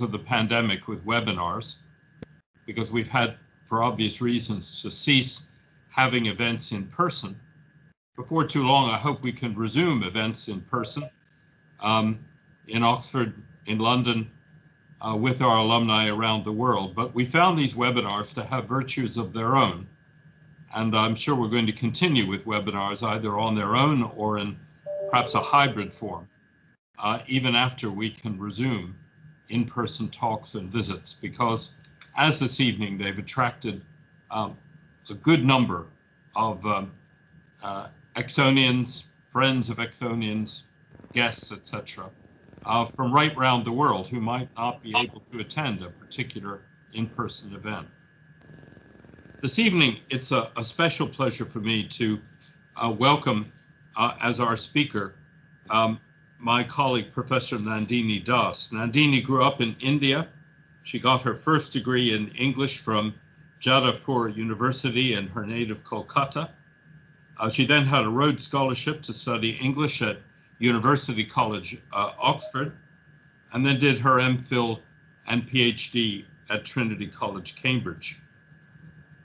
of the pandemic with webinars, because we've had, for obvious reasons, to cease having events in person. Before too long, I hope we can resume events in person in Oxford, in London, with our alumni around the world. But we found these webinars to have virtues of their own. And I'm sure we're going to continue with webinars either on their own or in perhaps a hybrid form, even after we can resume in-person talks and visits, because as this evening, they've attracted a good number of Exonians, friends of Exonians, guests, etc., from right around the world who might not be able to attend a particular in-person event. This evening, it's a special pleasure for me to welcome as our speaker my colleague, Professor Nandini Das. Nandini grew up in India. She got her first degree in English from Jadavpur University in her native Kolkata. She then had a Rhodes Scholarship to study English at University College, Oxford, and then did her MPhil and PhD at Trinity College, Cambridge.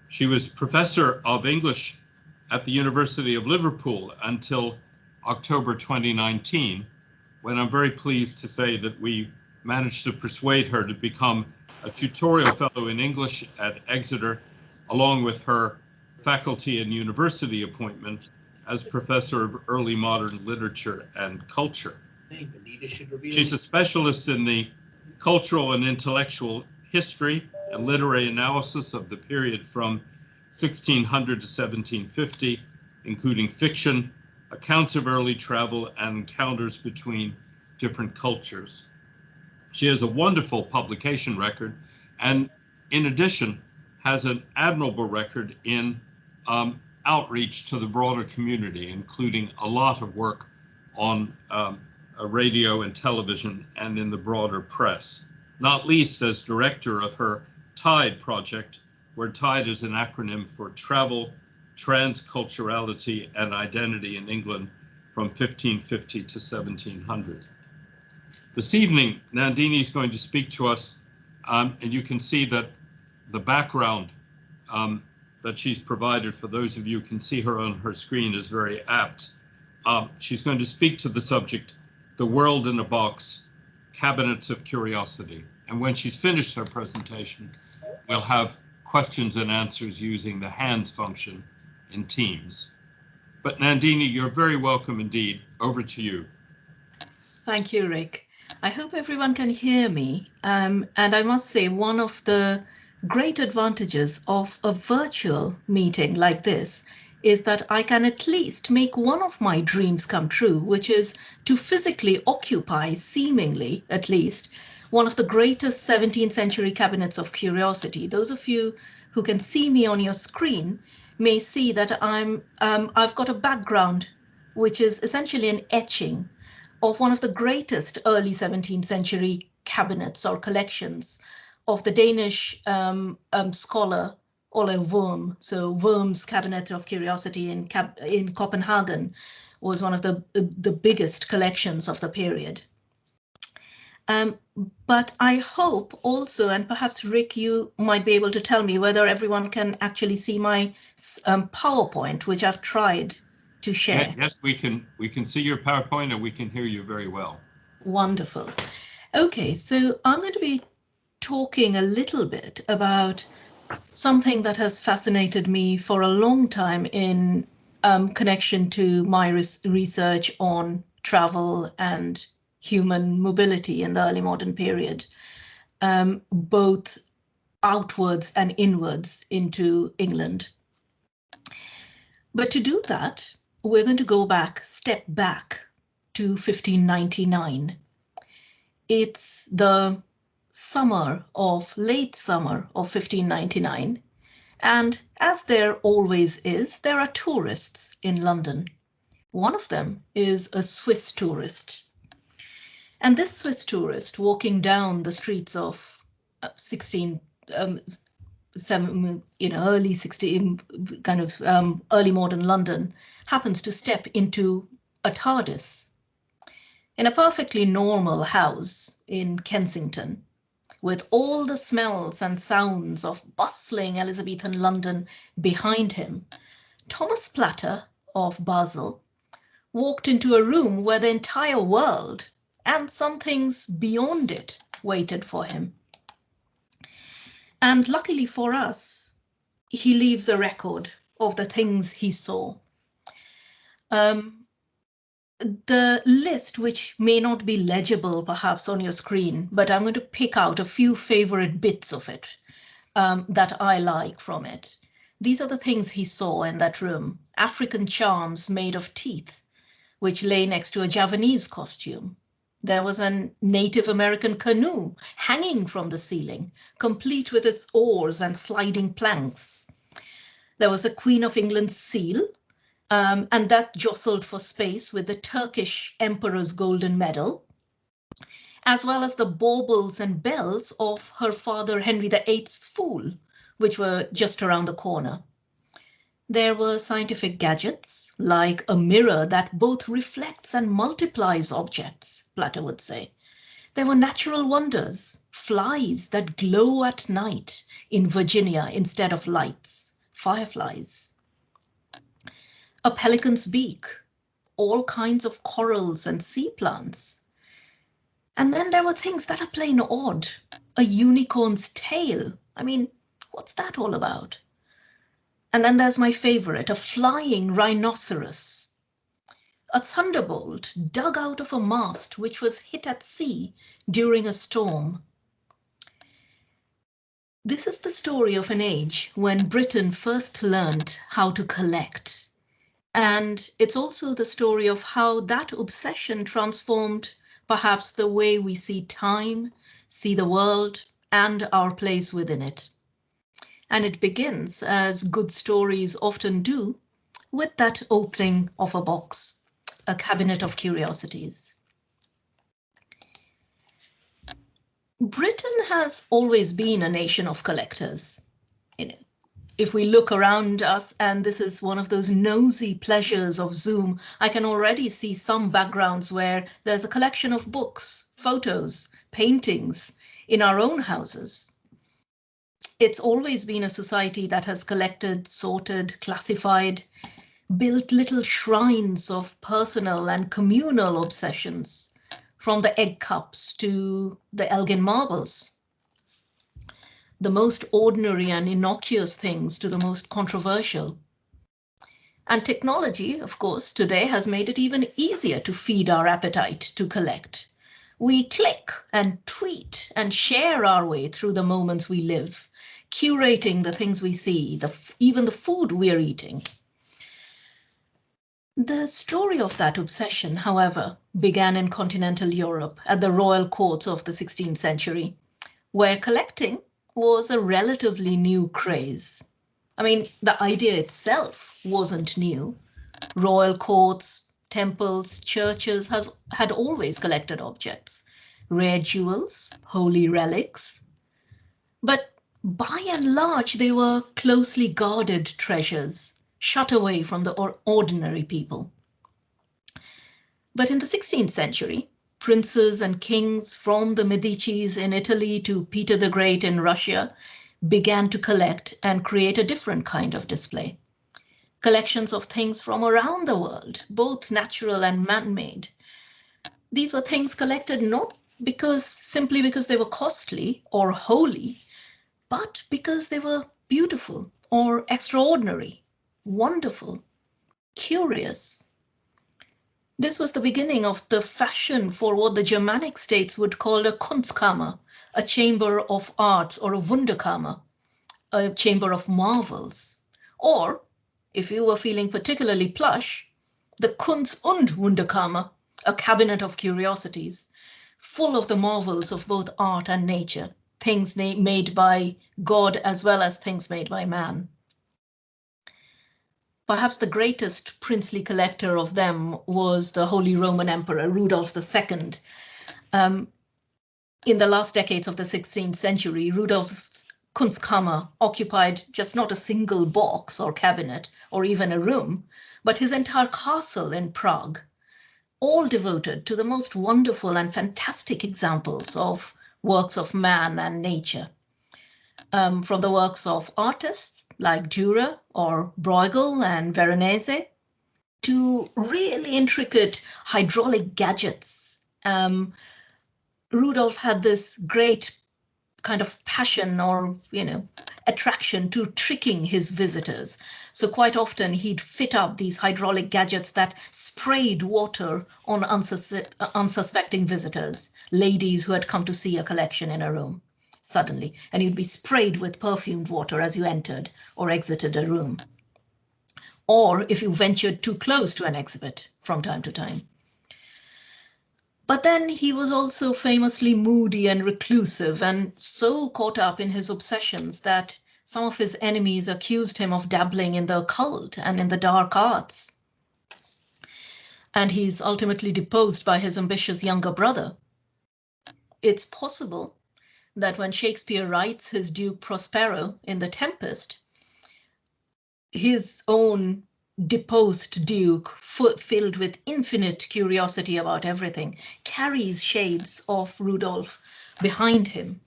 She was Professor of English at the University of Liverpool until October 2019, when I'm very pleased to say that we managed to persuade her to become a tutorial fellow in English at Exeter, along with her faculty and university appointment as Professor of Early Modern Literature and Culture. She's a specialist in the cultural and intellectual history and literary analysis of the period from 1600 to 1750, including fiction, accounts of early travel, and encounters between different cultures. She has a wonderful publication record, and in addition, has an admirable record in outreach to the broader community, including a lot of work on radio and television and in the broader press, not least as director of her TIDE project, where TIDE is an acronym for Travel, Transculturality, and Identity in England from 1550 to 1700. This evening, Nandini is going to speak to us, and you can see that the background that she's provided, for those of you who can see her on her screen, is very apt. She's going to speak to the subject, The World in a Box, Cabinets of Curiosity. And when she's finished her presentation, we'll have questions and answers using the hands function in Teams. But Nandini, you're very welcome indeed. Over to you. Thank you, Rick. I hope everyone can hear me. And I must say, one of the great advantages of a virtual meeting like this is that I can at least make one of my dreams come true, which is to physically occupy, seemingly at least, one of the greatest 17th century cabinets of curiosity. Those of you who can see me on your screen may see that I've got a background which is essentially an etching of one of the greatest early 17th century cabinets or collections of the Danish scholar Ole Worm. So Worm's Cabinet of Curiosity in Copenhagen was one of the biggest collections of the period. But I hope also, and perhaps Rick, you might be able to tell me whether everyone can actually see my PowerPoint, which I've tried to share. Yes, we can see your PowerPoint and we can hear you very well. Wonderful. Okay, so I'm going to be talking a little bit about something that has fascinated me for a long time in connection to my research on travel and human mobility in the early modern period, both outwards and inwards into England. But to do that, we're going to step back to 1599. It's the late summer of 1599. And as there always is, there are tourists in London. One of them is a Swiss tourist. And this Swiss tourist walking down the streets of early modern London happens to step into a TARDIS in a perfectly normal house in Kensington. with all the smells and sounds of bustling Elizabethan London behind him, Thomas Platter of Basel walked into a room where the entire world and some things beyond it waited for him. And luckily for us, he leaves a record of the things he saw. The list, which may not be legible perhaps on your screen, but I'm going to pick out a few favorite bits of it that I like from it. These are the things he saw in that room. African charms made of teeth, which lay next to a Javanese costume. There was a Native American canoe hanging from the ceiling, complete with its oars and sliding planks. There was the Queen of England's seal, and that jostled for space with the Turkish Emperor's golden medal, as well as the baubles and bells of her father Henry VIII's Fool, which were just around the corner. There were scientific gadgets, like a mirror that both reflects and multiplies objects, Platter would say. There were natural wonders, flies that glow at night in Virginia instead of lights, fireflies. A pelican's beak, all kinds of corals and sea plants. And then there were things that are plain odd. A unicorn's tail. I mean, what's that all about? And then there's my favorite, a flying rhinoceros. A thunderbolt dug out of a mast which was hit at sea during a storm. This is the story of an age when Britain first learned how to collect. And it's also the story of how that obsession transformed perhaps the way we see time, see the world, and our place within it. And it begins, as good stories often do, with that opening of a box, a Cabinet of Curiosities. Britain has always been a nation of collectors. If we look around us, and this is one of those nosy pleasures of Zoom, I can already see some backgrounds where there's a collection of books, photos, paintings in our own houses. It's always been a society that has collected, sorted, classified, built little shrines of personal and communal obsessions, from the egg cups to the Elgin marbles. The most ordinary and innocuous things to the most controversial. And technology, of course, today has made it even easier to feed our appetite to collect. We click and tweet and share our way through the moments we live, curating the things we see, even the food we're eating. The story of that obsession, however, began in continental Europe at the royal courts of the 16th century, where collecting was a relatively new craze. I mean, the idea itself wasn't new. Royal courts, temples, churches had always collected objects, rare jewels, holy relics. But by and large, they were closely guarded treasures, shut away from the ordinary people. But in the 16th century, princes and kings from the Medicis in Italy to Peter the Great in Russia began to collect and create a different kind of display. Collections of things from around the world, both natural and man-made. These were things collected not simply because they were costly or holy, but because they were beautiful or extraordinary, wonderful, curious. This was the beginning of the fashion for what the Germanic states would call a Kunstkammer, a chamber of arts, or a Wunderkammer, a chamber of marvels. Or, if you were feeling particularly plush, the Kunst- und Wunderkammer, a cabinet of curiosities, full of the marvels of both art and nature, things made by God as well as things made by man. Perhaps the greatest princely collector of them was the Holy Roman Emperor Rudolf II. In the last decades of the 16th century, Rudolf's Kunstkammer occupied just not a single box or cabinet or even a room, but his entire castle in Prague, all devoted to the most wonderful and fantastic examples of works of man and nature. From the works of artists like Dürer or Bruegel and Veronese to really intricate hydraulic gadgets. Rudolf had this great kind of passion or, attraction to tricking his visitors. So quite often he'd fit up these hydraulic gadgets that sprayed water on unsuspecting visitors, ladies who had come to see a collection in a room suddenly, and you'd be sprayed with perfumed water as you entered or exited a room, or if you ventured too close to an exhibit from time to time. But then he was also famously moody and reclusive and so caught up in his obsessions that some of his enemies accused him of dabbling in the occult and in the dark arts. And he's ultimately deposed by his ambitious younger brother. It's possible that when Shakespeare writes his Duke Prospero in The Tempest, his own deposed duke, filled with infinite curiosity about everything, carries shades of Rudolf behind him.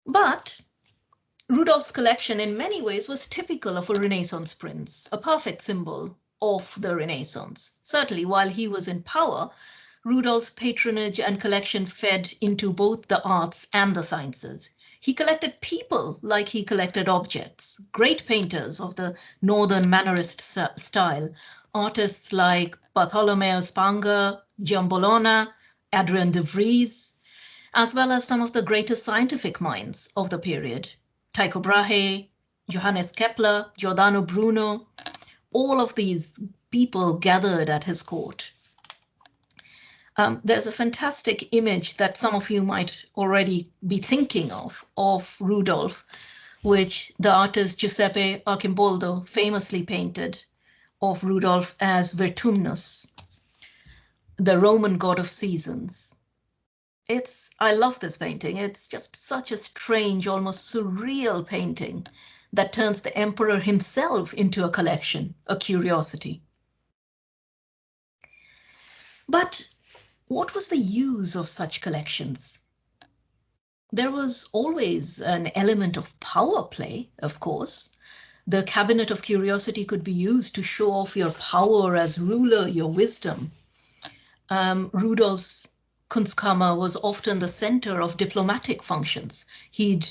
But Rudolf's collection in many ways was typical of a Renaissance prince, a perfect symbol of the Renaissance. Certainly, while he was in power, Rudolf's patronage and collection fed into both the arts and the sciences. He collected people like he collected objects, great painters of the Northern Mannerist style, artists like Bartholomew Spanger, Giambologna, Adrien de Vries, as well as some of the greatest scientific minds of the period, Tycho Brahe, Johannes Kepler, Giordano Bruno. All of these people gathered at his court. There's a fantastic image that some of you might already be thinking of Rudolf, which the artist Giuseppe Arcimboldo famously painted of Rudolf as Vertumnus, the Roman god of seasons. I love this painting. It's just such a strange, almost surreal painting that turns the emperor himself into a collection, a curiosity. But what was the use of such collections? There was always an element of power play, of course. The Cabinet of Curiosity could be used to show off your power as ruler, your wisdom. Rudolf's Kunstkammer was often the center of diplomatic functions. He'd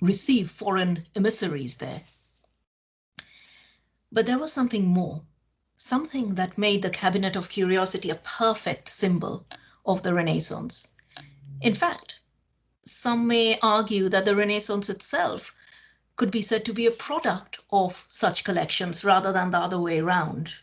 receive foreign emissaries there. But there was something more. Something that made the Cabinet of Curiosity a perfect symbol of the Renaissance. In fact, some may argue that the Renaissance itself could be said to be a product of such collections rather than the other way around.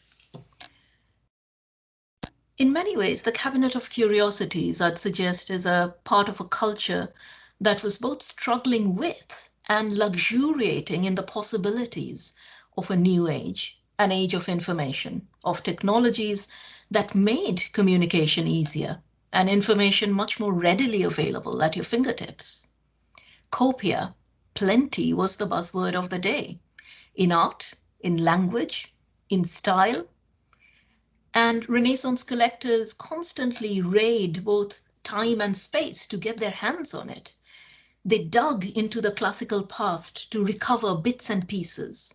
In many ways, the Cabinet of Curiosities, I'd suggest, is a part of a culture that was both struggling with and luxuriating in the possibilities of a new age. An age of information, of technologies that made communication easier and information much more readily available at your fingertips. Copia, plenty was the buzzword of the day, in art, in language, in style. And Renaissance collectors constantly raid both time and space to get their hands on it. They dug into the classical past to recover bits and pieces.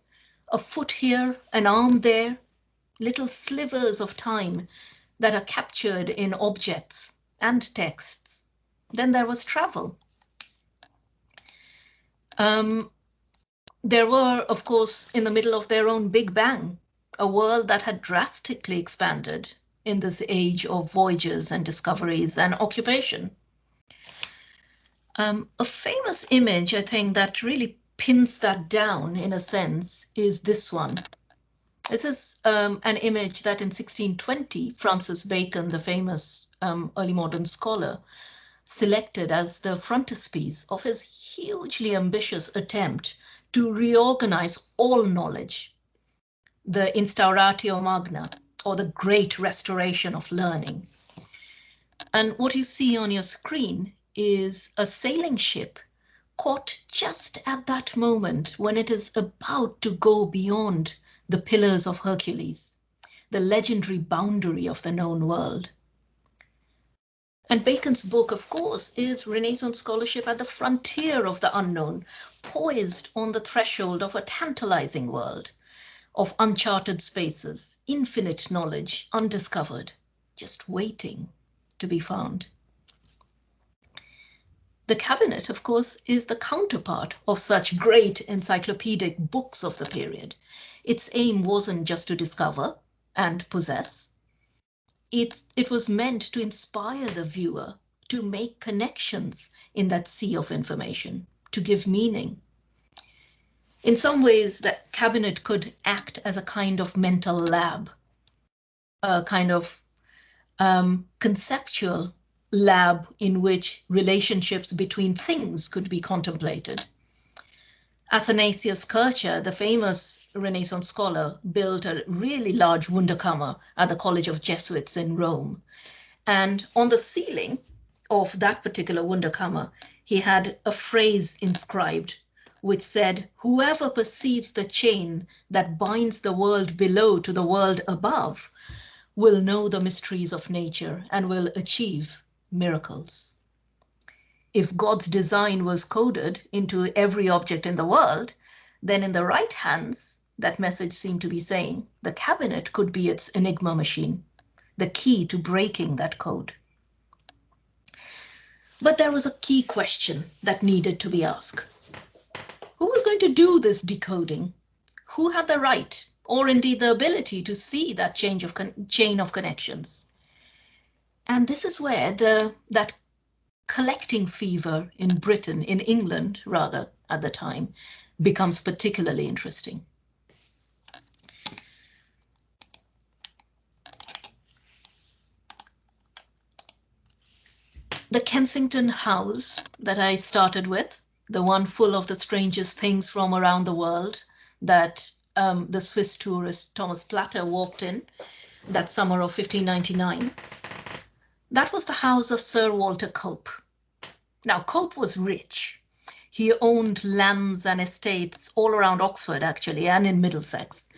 A foot here, an arm there, little slivers of time that are captured in objects and texts. Then there was travel. There were, of course, in the middle of their own Big Bang, a world that had drastically expanded in this age of voyages and discoveries and occupation. A famous image, I think, that really pins that down in a sense is this one. This is an image that in 1620, Francis Bacon, the famous early modern scholar, selected as the frontispiece of his hugely ambitious attempt to reorganize all knowledge, the Instauratio Magna, or the Great Restoration of Learning. And what you see on your screen is a sailing ship caught just at that moment when it is about to go beyond the Pillars of Hercules, the legendary boundary of the known world. And Bacon's book, of course, is Renaissance scholarship at the frontier of the unknown, poised on the threshold of a tantalizing world, of uncharted spaces, infinite knowledge, undiscovered, just waiting to be found. The Cabinet, of course, is the counterpart of such great encyclopedic books of the period. Its aim wasn't just to discover and possess. It was meant to inspire the viewer to make connections in that sea of information, to give meaning. In some ways, the Cabinet could act as a kind of mental lab, a kind of conceptual lab in which relationships between things could be contemplated. Athanasius Kircher, the famous Renaissance scholar, built a really large Wunderkammer at the College of Jesuits in Rome. And on the ceiling of that particular Wunderkammer, he had a phrase inscribed which said, "Whoever perceives the chain that binds the world below to the world above will know the mysteries of nature and will achieve miracles." If God's design was coded into every object in the world, then in the right hands, that message seemed to be saying the Cabinet could be its enigma machine, the key to breaking that code. But there was a key question that needed to be asked. Who was going to do this decoding? Who had the right, or indeed the ability, to see that chain of connections? And this is where that collecting fever in Britain, in England rather, at the time, becomes particularly interesting. The Kensington House that I started with, the one full of the strangest things from around the world that the Swiss tourist Thomas Platter walked in that summer of 1599, that was the house of Sir Walter Cope. Now, Cope was rich. He owned lands and estates all around Oxford, actually, and in Middlesex,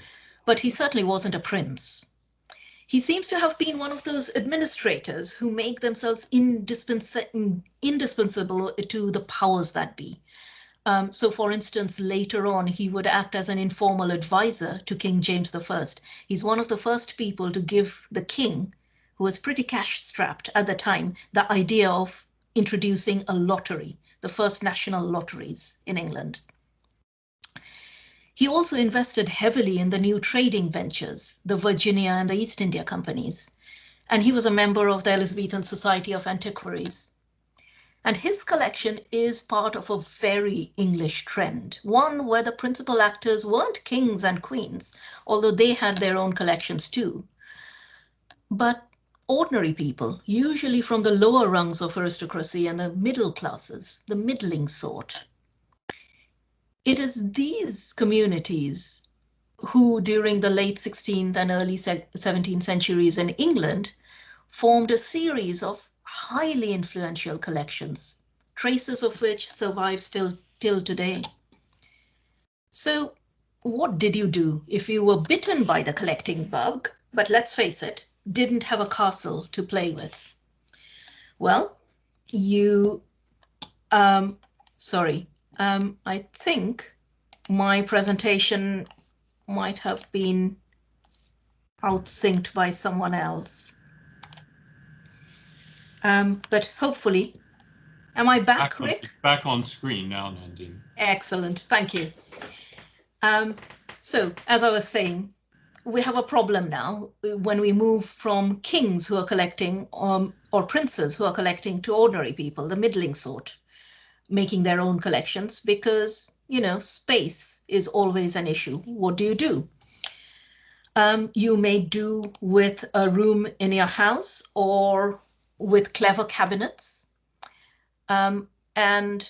but he certainly wasn't a prince. He seems to have been one of those administrators who make themselves indispensable to the powers that be. So, for instance, later on, he would act as an informal advisor to King James I. He's one of the first people to give the king, who was pretty cash-strapped at the time, the idea of introducing a lottery, the first national lotteries in England. He also invested heavily in the new trading ventures, the Virginia and the East India companies, and he was a member of the Elizabethan Society of Antiquaries. And his collection is part of a very English trend, one where the principal actors weren't kings and queens, although they had their own collections too, but ordinary people, usually from the lower rungs of aristocracy and the middle classes, the middling sort. It is these communities who, during the late 16th and early 17th centuries in England, formed a series of highly influential collections, traces of which survive still till today. So what did you do if you were bitten by the collecting bug, but let's face it, didn't have a castle to play with? Well, you, I think my presentation might have been outsynced by someone else. But hopefully, am I back, Rick? Back on screen now, Nandini. Excellent, thank you. So, as I was saying, we have a problem now when we move from kings who are collecting or princes who are collecting to ordinary people, the middling sort, making their own collections because, you know, space is always an issue. What do you do? You may do with a room in your house or with clever cabinets. And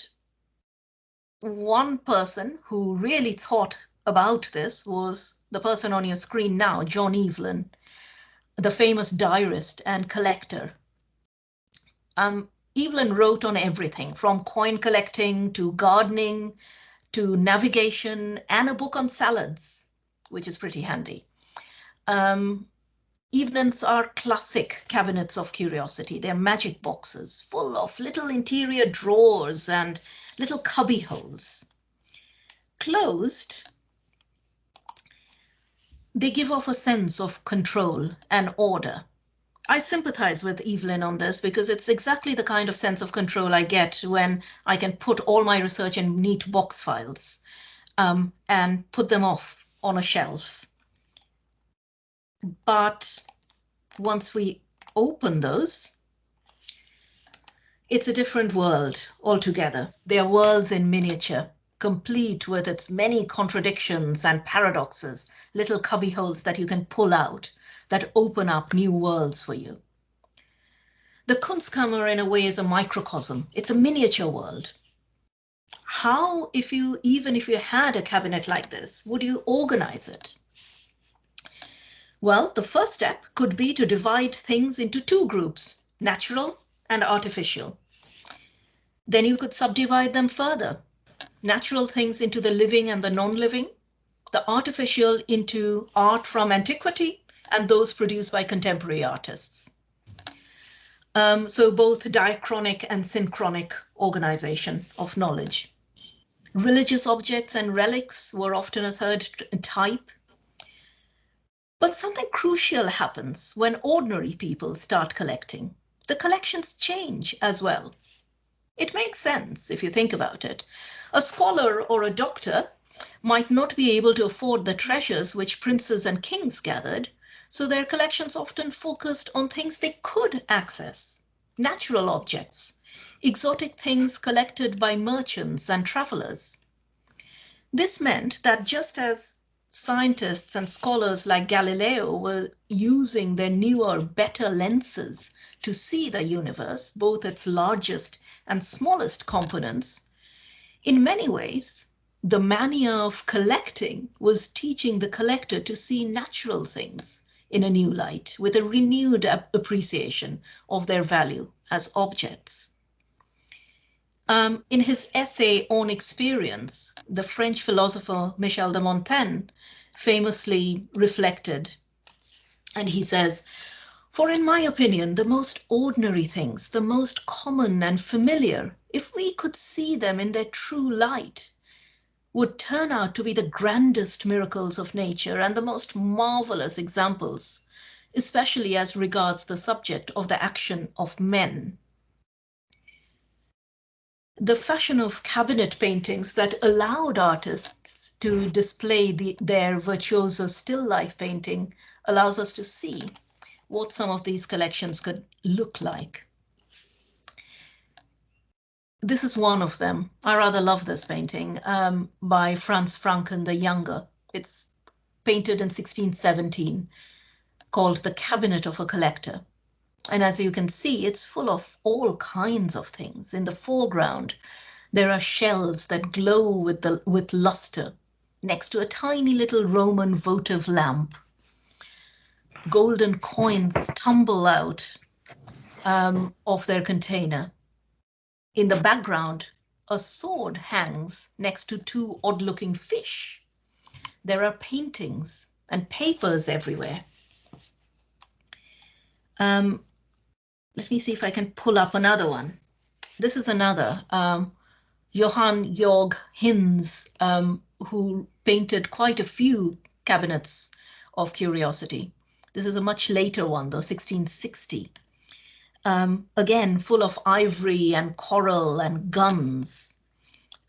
one person who really thought about this was the person on your screen now, John Evelyn, the famous diarist and collector. Evelyn wrote on everything from coin collecting to gardening to navigation and a book on salads, which is pretty handy. Evelyn's are classic cabinets of curiosity. They're magic boxes full of little interior drawers and little cubby holes. Closed, they give off a sense of control and order. I sympathize with Evelyn on this because it's exactly the kind of sense of control I get when I can put all my research in neat box files and put them off on a shelf. But once we open those, it's a different world altogether. They are worlds in miniature, complete with its many contradictions and paradoxes, little cubby holes that you can pull out that open up new worlds for you. The Kunstkammer, in a way, is a microcosm. It's a miniature world. How, even if you had a cabinet like this, would you organize it? Well, the first step could be to divide things into two groups, natural and artificial. Then you could subdivide them further. Natural things into the living and the non-living, the artificial into art from antiquity, and those produced by contemporary artists. So both diachronic and synchronic organization of knowledge. Religious objects and relics were often a third type. But something crucial happens when ordinary people start collecting. The collections change as well. It makes sense if you think about it. A scholar or a doctor might not be able to afford the treasures which princes and kings gathered, so their collections often focused on things they could access, natural objects, exotic things collected by merchants and travelers. This meant that just as scientists and scholars like Galileo were using their newer, better lenses to see the universe, both its largest and smallest components, in many ways, the mania of collecting was teaching the collector to see natural things in a new light, with a renewed appreciation of their value as objects. In his essay on experience, the French philosopher Michel de Montaigne famously reflected, and he says, "For in my opinion, the most ordinary things, the most common and familiar, if we could see them in their true light, would turn out to be the grandest miracles of nature and the most marvelous examples, especially as regards the subject of the action of men." The fashion of cabinet paintings that allowed artists to display their virtuoso still life painting allows us to see what some of these collections could look like. This is one of them. I rather love this painting by Franz Franken the Younger. It's painted in 1617, called The Cabinet of a Collector. And as you can see, it's full of all kinds of things. In the foreground, there are shells that glow with luster next to a tiny little Roman votive lamp. Golden coins tumble out of their container. In the background, a sword hangs next to two odd-looking fish. There are paintings and papers everywhere. Let me see if I can pull up another one. This is another, Johann Georg Hinz, who painted quite a few cabinets of curiosity. This is a much later one, though, 1660. Again, full of ivory and coral and guns.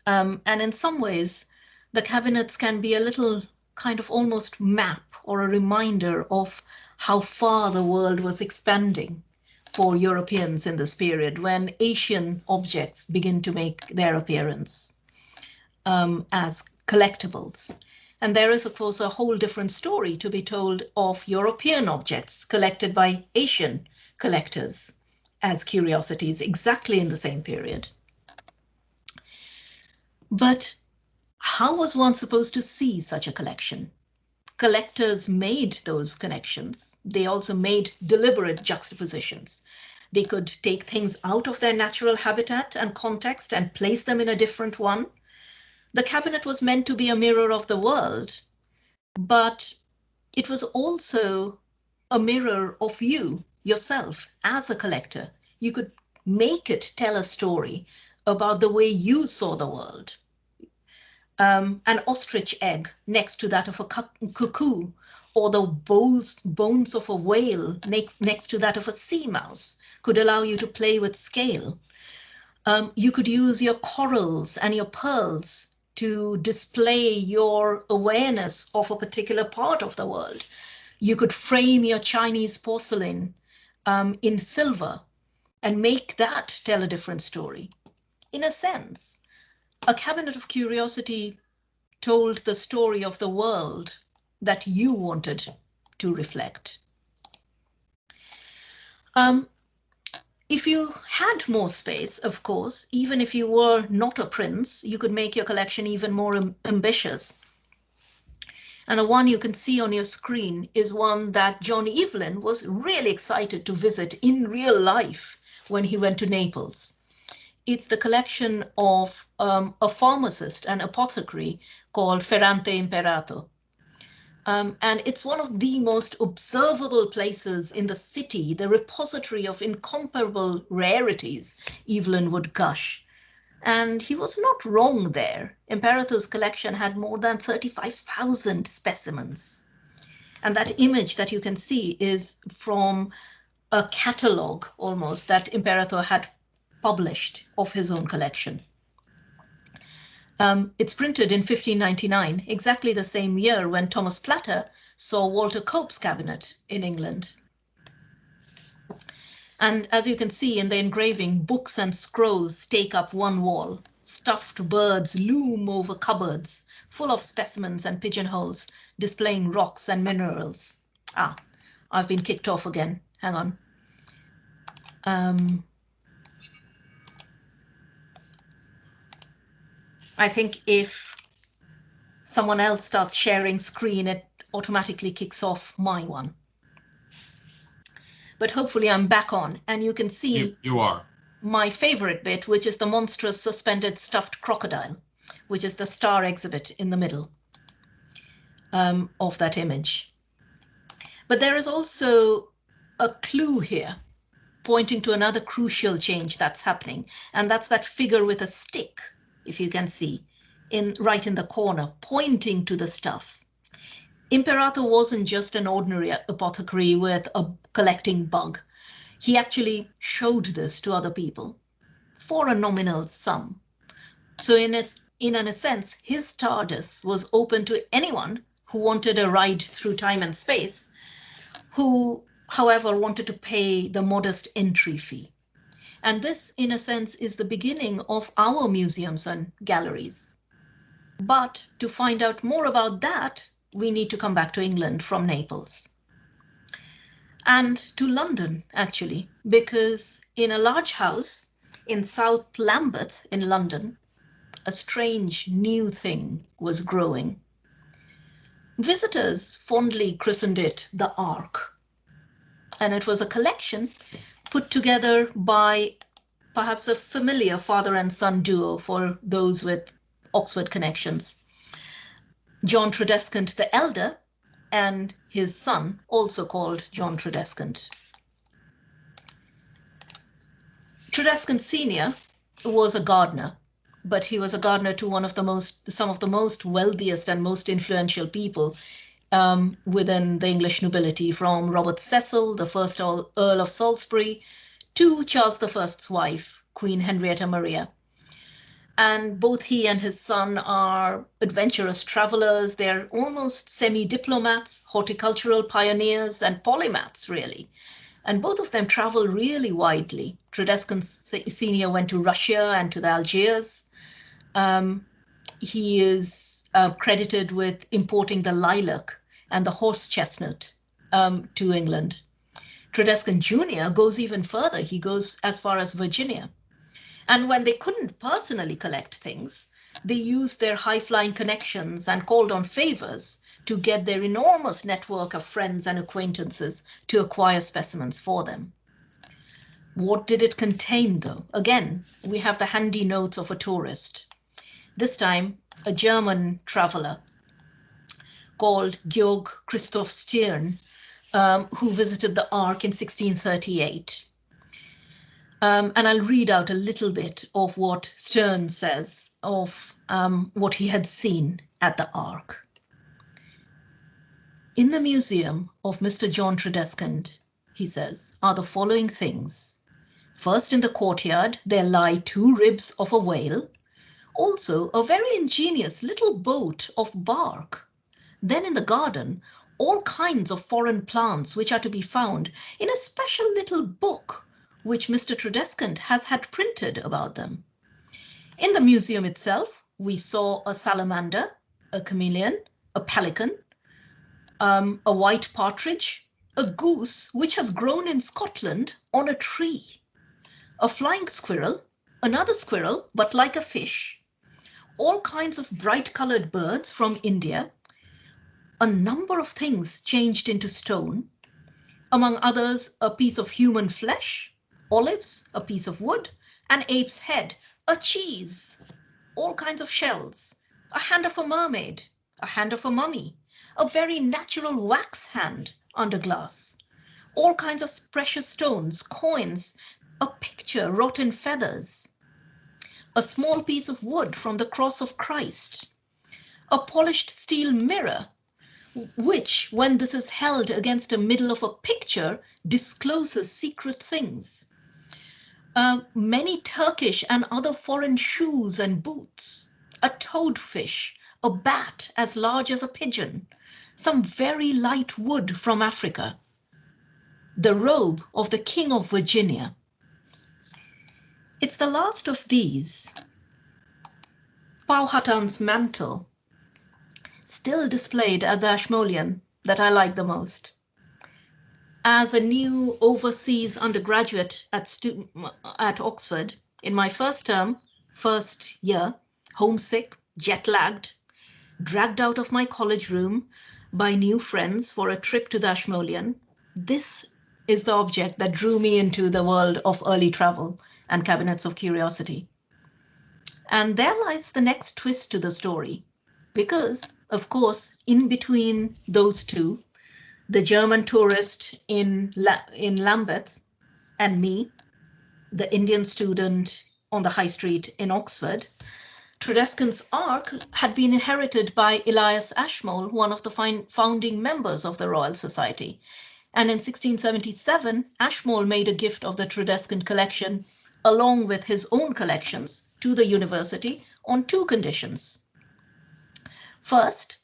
And in some ways, the cabinets can be a little kind of almost map or a reminder of how far the world was expanding for Europeans in this period, when Asian objects begin to make their appearance as collectibles. And there is, of course, a whole different story to be told of European objects collected by Asian collectors as curiosities exactly in the same period. But how was one supposed to see such a collection? Collectors made those connections. They also made deliberate juxtapositions. They could take things out of their natural habitat and context and place them in a different one. The cabinet was meant to be a mirror of the world, but it was also a mirror of you, yourself, as a collector. You could make it tell a story about the way you saw the world. An ostrich egg next to that of a cuckoo, or the bones of a whale next to that of a sea mouse could allow you to play with scale. You could use your corals and your pearls to display your awareness of a particular part of the world. You could frame your Chinese porcelain in silver and make that tell a different story. In a sense, a Cabinet of Curiosity told the story of the world that you wanted to reflect. If you had more space, of course, even if you were not a prince, you could make your collection even more ambitious. And the one you can see on your screen is one that John Evelyn was really excited to visit in real life when he went to Naples. It's the collection of a pharmacist, an apothecary called Ferrante Imperato. And it's one of the most observable places in the city, the repository of incomparable rarities, Evelyn would gush. And he was not wrong there. Imperato's collection had more than 35,000 specimens. And that image that you can see is from a catalogue almost that Imperator had published of his own collection. It's printed in 1599, exactly the same year when Thomas Platter saw Walter Cope's cabinet in England. And as you can see in the engraving, books and scrolls take up one wall. Stuffed birds loom over cupboards, full of specimens and pigeonholes, displaying rocks and minerals. Ah, I've been kicked off again. Hang on. I think if someone else starts sharing screen, it automatically kicks off my one. But hopefully I'm back on, and you can see you are my favorite bit, which is the monstrous suspended stuffed crocodile, which is the star exhibit in the middle of that image. But there is also a clue here pointing to another crucial change that's happening, and that's that figure with a stick, if you can see, right in the corner, pointing to the stuff. Imperator wasn't just an ordinary apothecary with a collecting bug. He actually showed this to other people for a nominal sum. So in a sense, his TARDIS was open to anyone who wanted a ride through time and space, who, however, wanted to pay the modest entry fee. And this, in a sense, is the beginning of our museums and galleries. But to find out more about that, we need to come back to England from Naples. And to London, actually, because in a large house in South Lambeth in London, a strange new thing was growing. Visitors fondly christened it the Ark. And it was a collection put together by perhaps a familiar father and son duo for those with Oxford connections. John Tredescant the elder and his son, also called John Tredescant. Tredescant Sr. was a gardener, but he was a gardener to some of the most wealthiest and most influential people within the English nobility, from Robert Cecil, the first Earl of Salisbury, to Charles I's wife, Queen Henrietta Maria. And both he and his son are adventurous travelers. They're almost semi-diplomats, horticultural pioneers, and polymaths, really. And both of them travel really widely. Tredescant Sr. went to Russia and to the Algiers. He is credited with importing the lilac and the horse chestnut to England. Tredescant Jr. goes even further. He goes as far as Virginia. And when they couldn't personally collect things, they used their high-flying connections and called on favors to get their enormous network of friends and acquaintances to acquire specimens for them. What did it contain, though? Again, we have the handy notes of a tourist. This time, a German traveler called Georg Christoph Stern who visited the Ark in 1638. And I'll read out a little bit of what Stern says of what he had seen at the Ark. In the museum of Mr. John Tredescant, he says, are the following things. First, in the courtyard, there lie 2 ribs of a whale, also a very ingenious little boat of bark. Then in the garden, all kinds of foreign plants which are to be found in a special little book which Mr. Tredescant has had printed about them. In the museum itself, we saw a salamander, a chameleon, a pelican, a white partridge, a goose which has grown in Scotland on a tree, a flying squirrel, another squirrel but like a fish, all kinds of bright-colored birds from India, a number of things changed into stone, among others a piece of human flesh, olives, a piece of wood, an ape's head, a cheese, all kinds of shells, a hand of a mermaid, a hand of a mummy, a very natural wax hand under glass, all kinds of precious stones, coins, a picture wrought in feathers, a small piece of wood from the cross of Christ, a polished steel mirror, which, when this is held against the middle of a picture, discloses secret things. Many Turkish and other foreign shoes and boots, a toadfish, a bat as large as a pigeon, some very light wood from Africa, the robe of the King of Virginia. It's the last of these, Powhatan's mantle, still displayed at the Ashmolean, that I like the most. As a new overseas undergraduate at Oxford, in my first year, homesick, jet-lagged, dragged out of my college room by new friends for a trip to the Ashmolean, this is the object that drew me into the world of early travel and cabinets of curiosity. And there lies the next twist to the story, because, of course, in between those two, the German tourist in Lambeth and me, the Indian student on the high street in Oxford, Tredescant's Ark had been inherited by Elias Ashmole, one of the founding members of the Royal Society. And in 1677, Ashmole made a gift of the Tredescant collection, along with his own collections, to the university on 2 conditions. First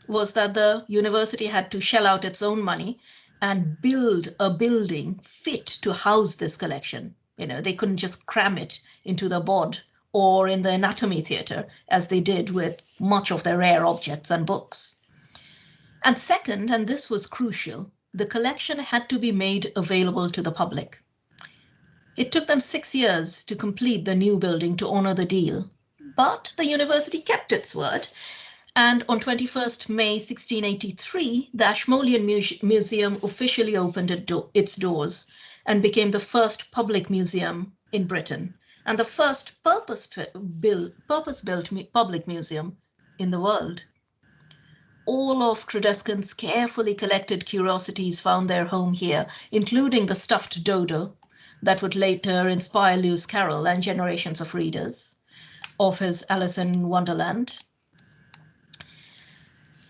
was that the university had to shell out its own money and build a building fit to house this collection. You know, they couldn't just cram it into the bod or in the anatomy theatre, as they did with much of their rare objects and books. And second, and this was crucial, the collection had to be made available to the public. It took them 6 years to complete the new building to honor the deal, but the university kept its word. And on 21st May 1683, the Ashmolean Museum officially opened its doors and became the first public museum in Britain and the first purpose-built public museum in the world. All of Tredescant's carefully collected curiosities found their home here, including the stuffed dodo that would later inspire Lewis Carroll and generations of readers of his Alice in Wonderland.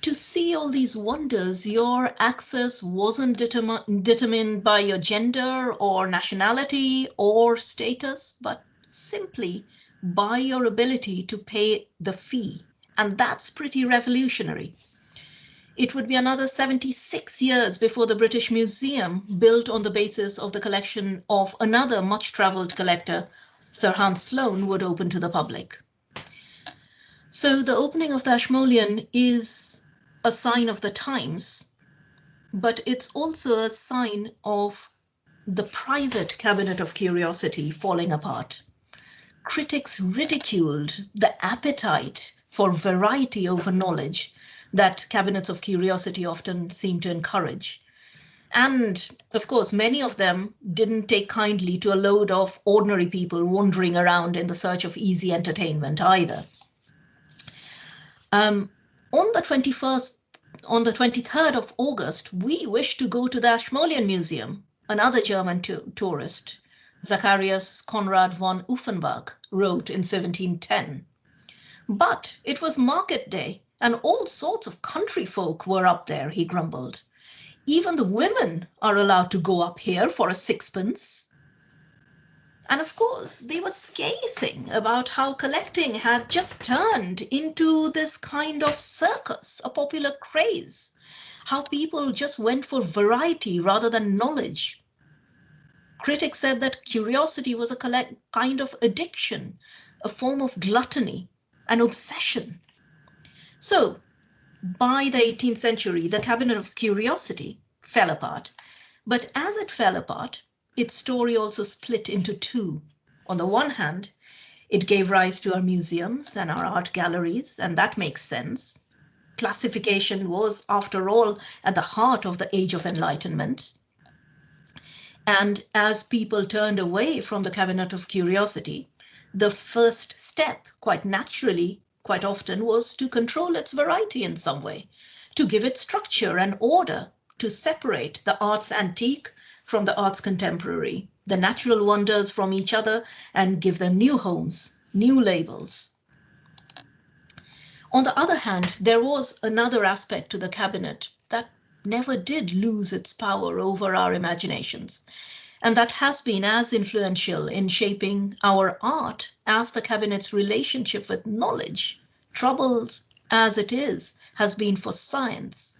To see all these wonders, your access wasn't determined by your gender or nationality or status, but simply by your ability to pay the fee. And that's pretty revolutionary. It would be another 76 years before the British Museum, built on the basis of the collection of another much-travelled collector, Sir Hans Sloane, would open to the public. So the opening of the Ashmolean is a sign of the times, but it's also a sign of the private Cabinet of Curiosity falling apart. Critics ridiculed the appetite for variety over knowledge that cabinets of curiosity often seem to encourage. And of course, many of them didn't take kindly to a load of ordinary people wandering around in the search of easy entertainment either. On the 21st on the 23rd of August, we wish to go to the Ashmolean Museum, another German tourist, Zacharias Conrad von Uffenbach, wrote in 1710. But it was market day, and all sorts of country folk were up there, he grumbled. Even the women are allowed to go up here for a sixpence. And of course, they were scathing about how collecting had just turned into this kind of circus, a popular craze, how people just went for variety rather than knowledge. Critics said that curiosity was a kind of addiction, a form of gluttony, an obsession. So, by the 18th century, the Cabinet of Curiosity fell apart. But as it fell apart, its story also split into two. On the one hand, it gave rise to our museums and our art galleries, and that makes sense. Classification was, after all, at the heart of the Age of Enlightenment. And as people turned away from the Cabinet of Curiosity, the first step, quite naturally, quite often, was to control its variety in some way, to give it structure and order, to separate the arts antique from the arts contemporary, the natural wonders from each other, and give them new homes, new labels. On the other hand, there was another aspect to the cabinet that never did lose its power over our imaginations, and that has been as influential in shaping our art as the cabinet's relationship with knowledge, troubled as it is, has been for science.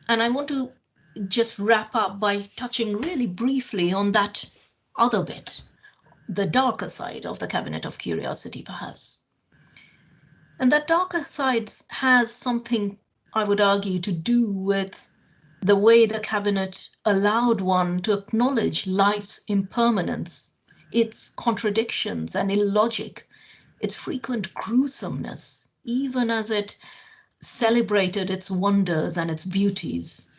And I want to just wrap up by touching really briefly on that other bit, the darker side of the Cabinet of Curiosity, perhaps. And that darker side has something, I would argue, to do with the way the cabinet allowed one to acknowledge life's impermanence, its contradictions and illogic, its frequent gruesomeness, even as it celebrated its wonders and its beauties.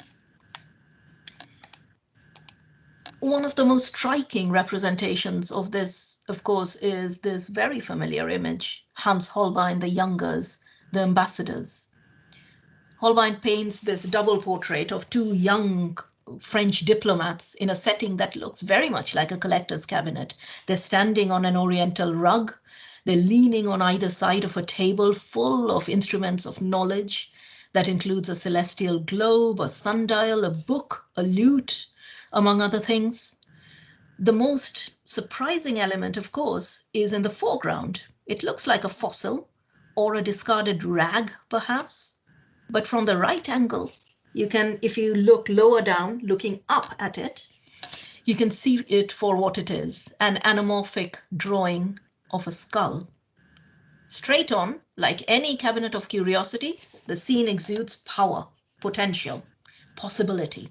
One of the most striking representations of this, of course, is this very familiar image, Hans Holbein the Younger's The Ambassadors. Holbein paints this double portrait of two young French diplomats in a setting that looks very much like a collector's cabinet. They're standing on an oriental rug. They're leaning on either side of a table full of instruments of knowledge. That includes a celestial globe, a sundial, a book, a lute, among other things. The most surprising element, of course, is in the foreground. It looks like a fossil or a discarded rag, perhaps. But from the right angle, you can, if you look lower down, looking up at it, you can see it for what it is, an anamorphic drawing of a skull. Straight on, like any Cabinet of Curiosity, the scene exudes power, potential, possibility.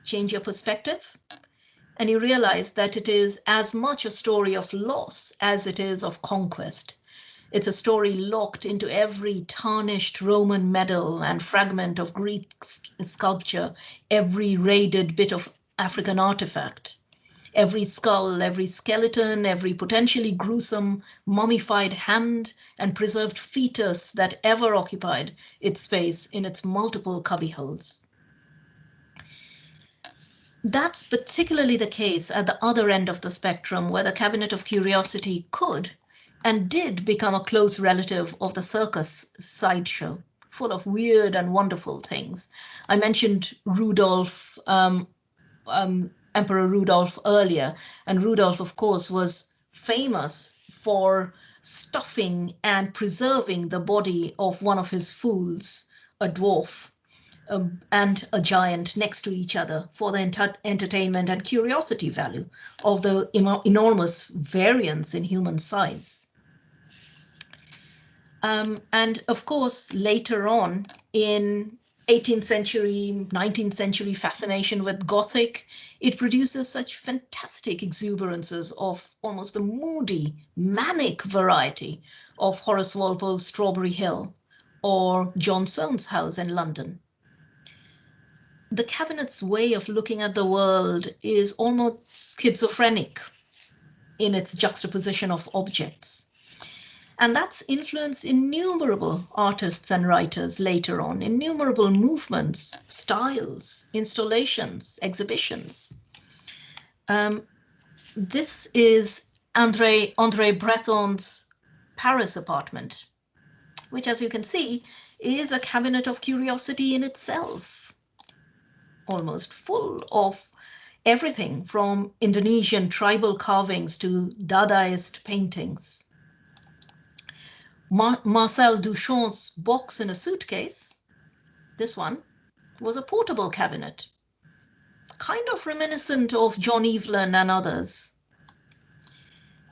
Change your perspective, and you realize that it is as much a story of loss as it is of conquest. It's a story locked into every tarnished Roman medal and fragment of Greek sculpture, every raided bit of African artifact, every skull, every skeleton, every potentially gruesome mummified hand and preserved fetus that ever occupied its space in its multiple cubbyholes. That's particularly the case at the other end of the spectrum, where the Cabinet of Curiosity could and did become a close relative of the circus sideshow, full of weird and wonderful things. I mentioned Rudolph, Emperor Rudolph earlier, and Rudolph, of course, was famous for stuffing and preserving the body of one of his fools, a dwarf, and a giant next to each other for the entertainment and curiosity value of the enormous variance in human size. And of course, later on in 18th century, 19th century fascination with Gothic, it produces such fantastic exuberances of almost the moody, manic variety of Horace Walpole's Strawberry Hill or John Soane's house in London. The cabinet's way of looking at the world is almost schizophrenic in its juxtaposition of objects. And that's influenced innumerable artists and writers later on, innumerable movements, styles, installations, exhibitions. This is André Breton's Paris apartment, which, as you can see, is a cabinet of curiosity in itself, almost full of everything from Indonesian tribal carvings to Dadaist paintings. Marcel Duchamp's box in a suitcase, this one, was a portable cabinet, kind of reminiscent of John Evelyn and others.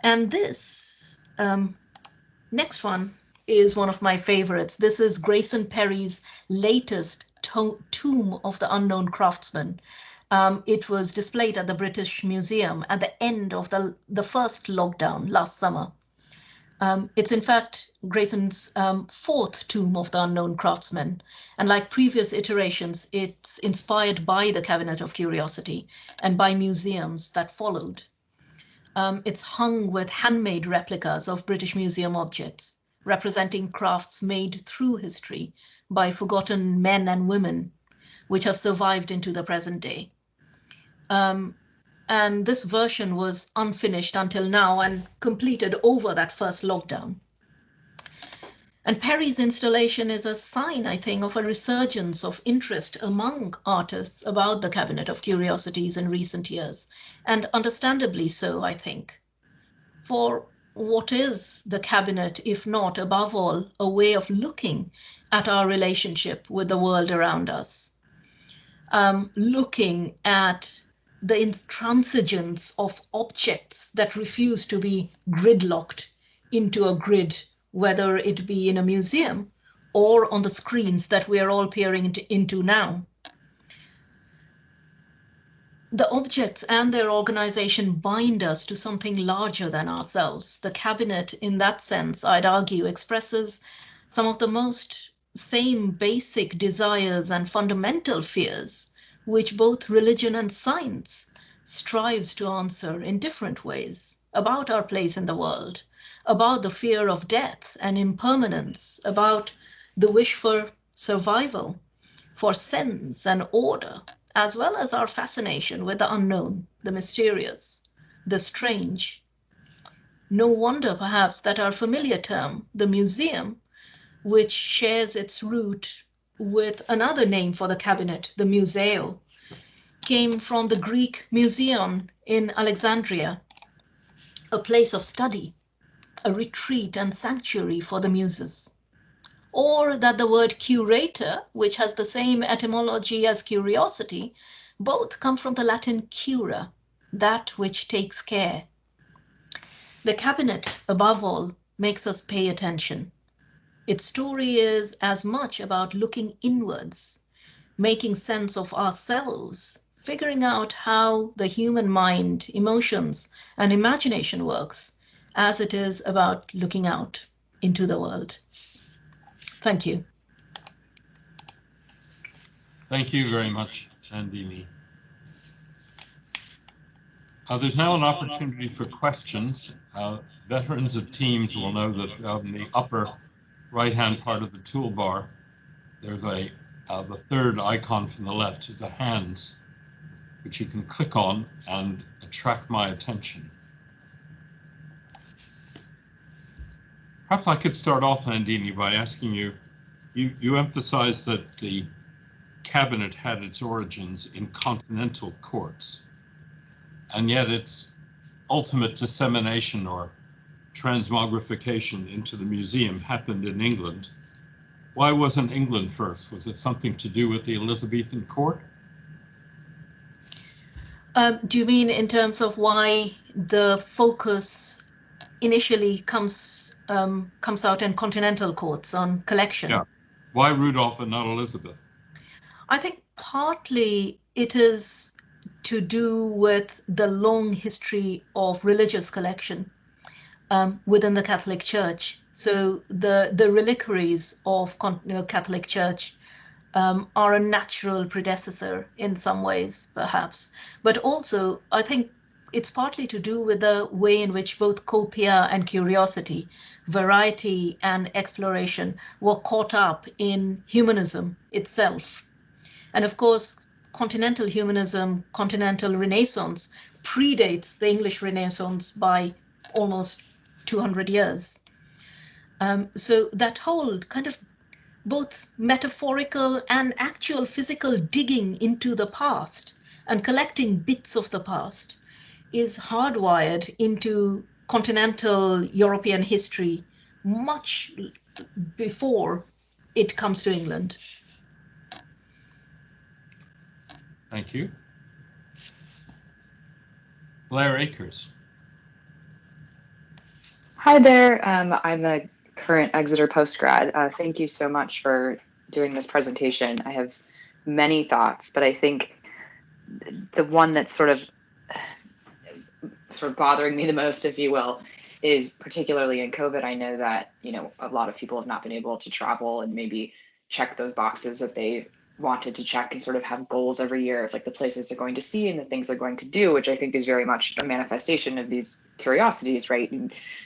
And this next one is one of my favorites. This is Grayson Perry's latest Tomb of the Unknown Craftsman. It was displayed at the British Museum at the end of the first lockdown last summer. It's in fact Grayson's fourth Tomb of the Unknown Craftsman. And like previous iterations, it's inspired by the Cabinet of Curiosity and by museums that followed. It's hung with handmade replicas of British Museum objects, representing crafts made through history by forgotten men and women, which have survived into the present day. And this version was unfinished until now and completed over that first lockdown. And Perry's installation is a sign, I think, of a resurgence of interest among artists about the Cabinet of Curiosities in recent years, and understandably so, I think. For what is the cabinet, if not, above all, a way of looking at our relationship with the world around us? Looking at the intransigence of objects that refuse to be gridlocked into a grid, whether it be in a museum or on the screens that we are all peering into now. The objects and their organization bind us to something larger than ourselves. The cabinet, in that sense, I'd argue, expresses some of the most same basic desires and fundamental fears which both religion and science strives to answer in different ways about our place in the world, about the fear of death and impermanence, about the wish for survival, for sense and order, as well as our fascination with the unknown, the mysterious, the strange. No wonder, perhaps, that our familiar term, the museum, which shares its root with another name for the cabinet, the museo, came from the Greek museon in Alexandria, a place of study, a retreat and sanctuary for the muses. Or that the word curator, which has the same etymology as curiosity, both come from the Latin cura, that which takes care. The cabinet, above all, makes us pay attention. Its story is as much about looking inwards, making sense of ourselves, figuring out how the human mind, emotions, and imagination works, as it is about looking out into the world. Thank you. Thank you very much, Nandini. There's now an opportunity for questions. Veterans of Teams will know that on the upper right-hand part of the toolbar, there's the third icon from the left is a hands, which you can click on and attract my attention. Perhaps I could start off, Nandini, by asking you, you emphasized that the cabinet had its origins in continental courts, and yet its ultimate dissemination or transmogrification into the museum happened in England. Why wasn't England first? Was it something to do with the Elizabethan court? Do you mean in terms of why the focus initially comes out in continental courts on collection? Yeah. Why Rudolph and not Elizabeth? I think partly it is to do with the long history of religious collection within the Catholic Church. So the reliquaries of Catholic Church are a natural predecessor in some ways, perhaps. But also, I think it's partly to do with the way in which both copia and curiosity, variety and exploration were caught up in humanism itself. And of course, continental humanism, continental Renaissance predates the English Renaissance by almost 200 years. So that whole kind of both metaphorical and actual physical digging into the past and collecting bits of the past is hardwired into continental European history much before it comes to England. Thank you. Blair Akers. Hi there. I'm a current Exeter postgrad. Thank you so much for doing this presentation. I have many thoughts, but I think the one that's sort of bothering me the most, if you will, is particularly in COVID. I know that, a lot of people have not been able to travel and maybe check those boxes that they wanted to check and sort of have goals every year of like the places they're going to see and the things they're going to do, which I think is very much a manifestation of these curiosities, right?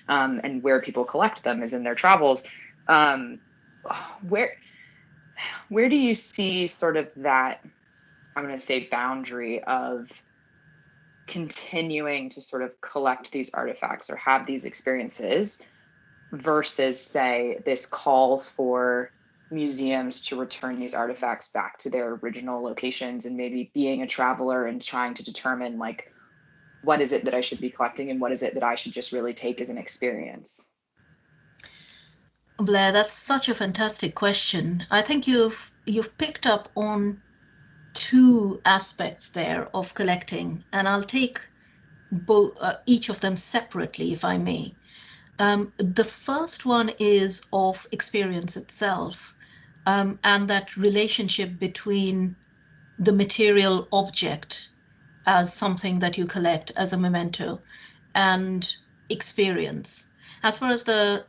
And where people collect them is in their travels. Where do you see sort of that, I'm going to say, boundary of continuing to sort of collect these artifacts or have these experiences versus, say, this call for museums to return these artifacts back to their original locations, and maybe being a traveler and trying to determine, like, what is it that I should be collecting and what is it that I should just really take as an experience? Blair, that's such a fantastic question. I think you've picked up on two aspects there of collecting, and I'll take each of them separately, if I may. The first one is of experience itself, and that relationship between the material object as something that you collect as a memento and experience. As far as the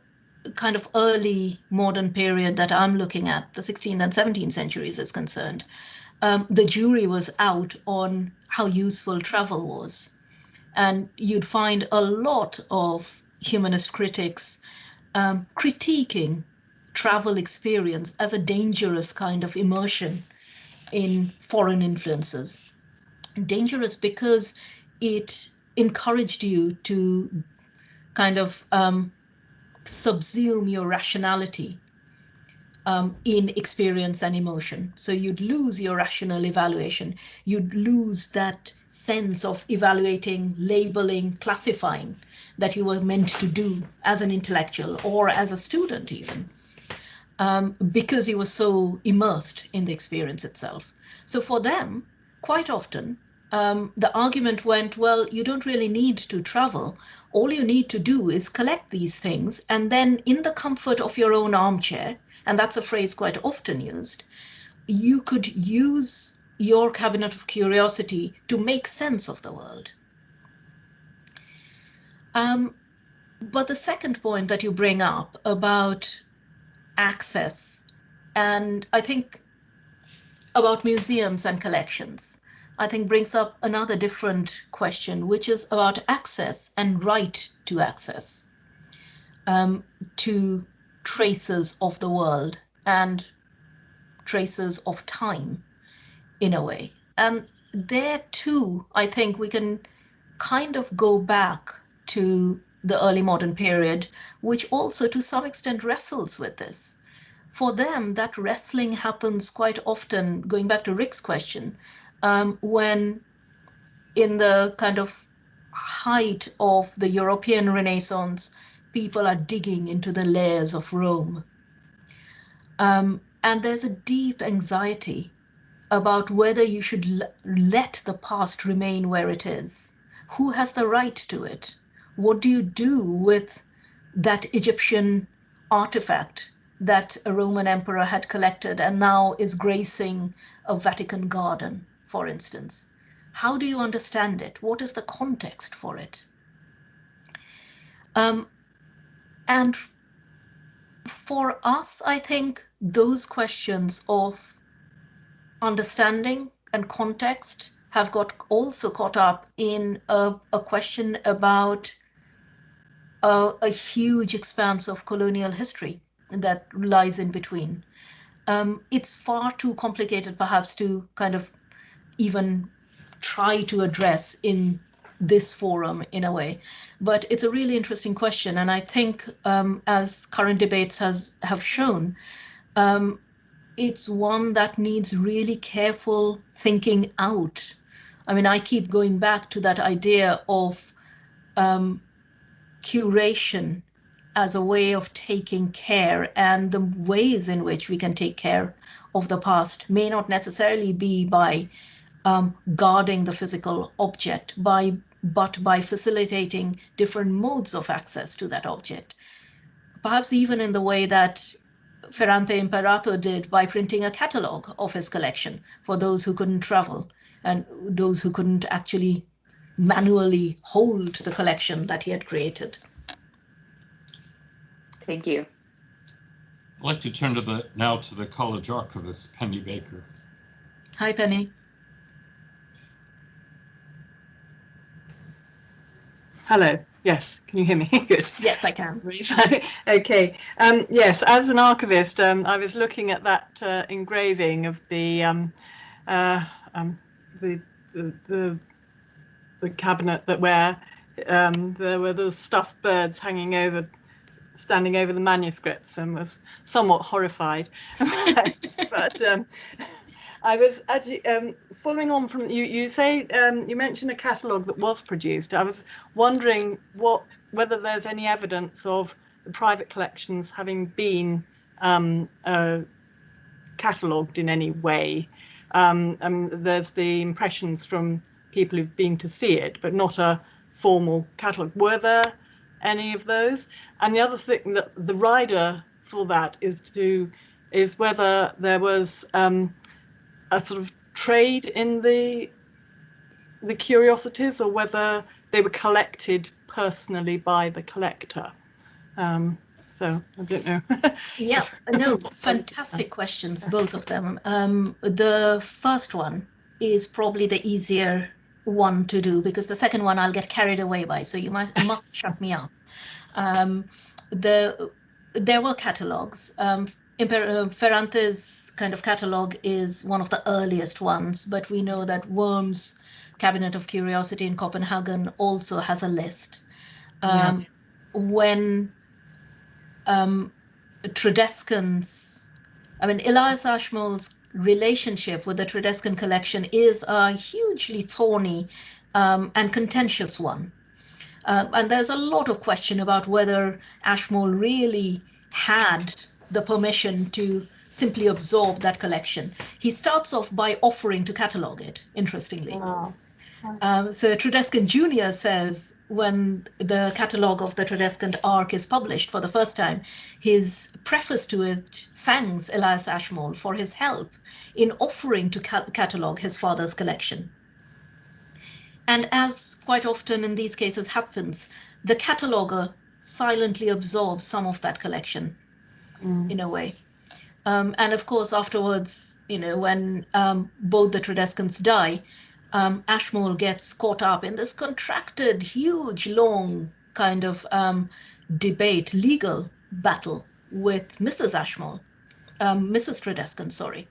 kind of early modern period that I'm looking at, the 16th and 17th centuries, is concerned, the jury was out on how useful travel was. And you'd find a lot of humanist critics critiquing travel experience as a dangerous kind of immersion in foreign influences. Dangerous because it encouraged you to kind of subsume your rationality in experience and emotion. So you'd lose your rational evaluation. You'd lose that sense of evaluating, labeling, classifying that you were meant to do as an intellectual or as a student even, because you were so immersed in the experience itself. So for them, quite often, the argument went, well, you don't really need to travel. All you need to do is collect these things, and then in the comfort of your own armchair, and that's a phrase quite often used, you could use your cabinet of curiosity to make sense of the world. But the second point that you bring up about access, and I think about museums and collections, I think brings up another different question, which is about access and right to access to traces of the world and traces of time, in a way. And there too, I think we can kind of go back to the early modern period, which also to some extent wrestles with this. For them, that wrestling happens quite often, going back to Rick's question, when in the kind of height of the European Renaissance, people are digging into the layers of Rome. And there's a deep anxiety about whether you should let the past remain where it is. Who has the right to it? What do you do with that Egyptian artifact that a Roman emperor had collected and now is gracing a Vatican garden, for instance? How do you understand it? What is the context for it? And for us, I think those questions of understanding and context have got also caught up in a question about a huge expanse of colonial history that lies in between. It's far too complicated, perhaps, to kind of even try to address in this forum in a way. But it's a really interesting question. And I think, as current debates have shown, it's one that needs really careful thinking out. I mean, I keep going back to that idea of curation as a way of taking care, and the ways in which we can take care of the past may not necessarily be by guarding the physical object, but by facilitating different modes of access to that object. Perhaps even in the way that Ferrante Imperato did by printing a catalogue of his collection for those who couldn't travel and those who couldn't actually manually hold the collection that he had created. Thank you. I'd like to turn now to the college archivist, Penny Baker. Hi, Penny. Hello. Yes, can you hear me? Good. Yes, I can. Okay. Yes, as an archivist, I was looking at that engraving of the cabinet where there were the stuffed birds standing over the manuscripts, and was somewhat horrified. But I was actually following on from you say you mentioned a catalogue that was produced. I was wondering whether there's any evidence of the private collections having been catalogued in any way. There's the impressions from people who've been to see it, but not a formal catalogue. Were there any of those? And the other thing that the rider for that is whether there was a sort of trade in the curiosities, or whether they were collected personally by the collector. So I don't know. Yeah, no, fantastic questions, both of them. The first one is probably the easier one to do, because the second one I'll get carried away by, so you must shut me up. There were catalogues. Ferrante's kind of catalogue is one of the earliest ones, but we know that Worm's Cabinet of Curiosity in Copenhagen also has a list. When Tredescan's, Elias Ashmole's relationship with the Tredescan collection is a hugely thorny and contentious one. And there's a lot of question about whether Ashmole really had the permission to simply absorb that collection. He starts off by offering to catalogue it, interestingly. Wow. So Tredescan Jr. says, when the catalogue of the Tredescan Ark is published for the first time, his preface to it thanks Elias Ashmole for his help in offering to catalogue his father's collection. And as quite often in these cases happens, the cataloguer silently absorbs some of that collection in a way. And of course, afterwards, when both the Tredescans die, Ashmole gets caught up in this contracted, huge, long kind of debate, legal battle with Mrs. Ashmole, Mrs. Tredescan, sorry,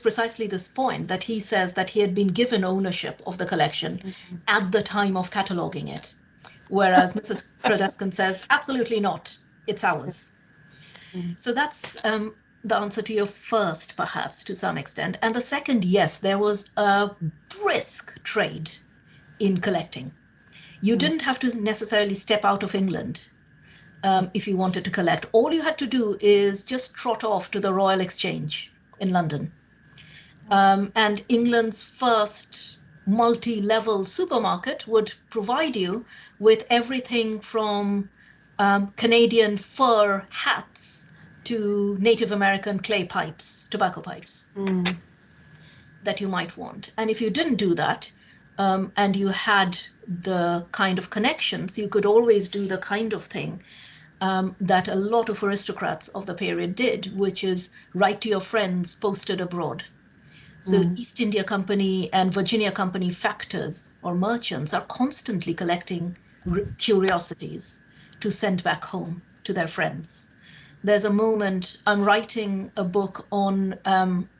precisely this point that he says that he had been given ownership of the collection at the time of cataloguing it, whereas Mrs. Tredescan says, absolutely not, it's ours. So that's the answer to your first, perhaps, to some extent. And the second, yes, there was a brisk trade in collecting. You didn't have to necessarily step out of England if you wanted to collect. All you had to do is just trot off to the Royal Exchange in London. And England's first multi-level supermarket would provide you with everything from Canadian fur hats to Native American clay pipes, tobacco pipes, that you might want. And if you didn't do that, and you had the kind of connections, you could always do the kind of thing that a lot of aristocrats of the period did, which is write to your friends posted abroad. So East India Company and Virginia Company factors or merchants are constantly collecting curiosities to send back home to their friends. There's a moment, I'm writing a book on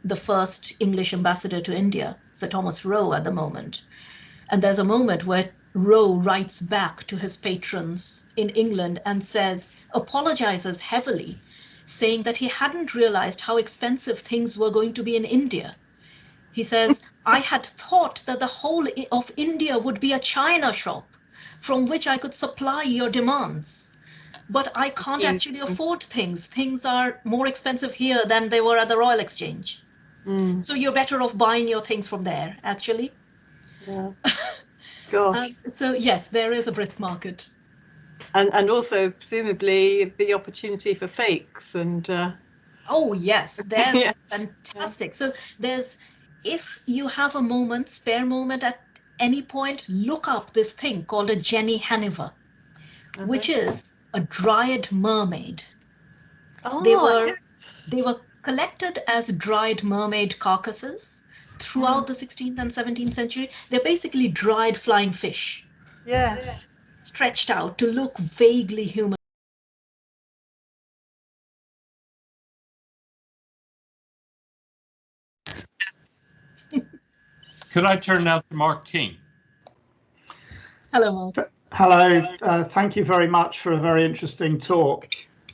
the first English ambassador to India, Sir Thomas Roe, at the moment. And there's a moment where Roe writes back to his patrons in England and apologizes heavily, saying that he hadn't realized how expensive things were going to be in India. He says, I had thought that the whole of India would be a china shop from which I could supply your demands. But I can't actually afford things. Things are more expensive here than they were at the Royal Exchange. So you're better off buying your things from there, actually. Yeah. Gosh. So yes, there is a brisk market. And also presumably the opportunity for fakes and oh yes, there's yes. fantastic. So if you have a spare moment at any point, look up this thing called a Jenny Haniver, which is a dried mermaid. They were collected as dried mermaid carcasses throughout the 16th and 17th century. They're basically dried flying fish. Yes. Stretched out to look vaguely human. Could I turn now to Mark King? Hello, Mark. Hello. Thank you very much for a very interesting talk.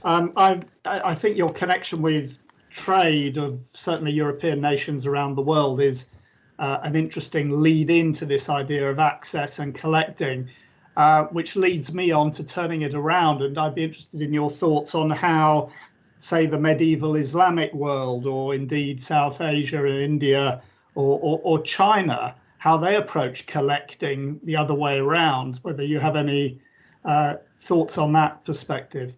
I think your connection with trade of certainly European nations around the world is an interesting lead into this idea of access and collecting, which leads me on to turning it around. And I'd be interested in your thoughts on how, say, the medieval Islamic world, or indeed South Asia and India, or China, how they approach collecting the other way around, whether you have any thoughts on that perspective.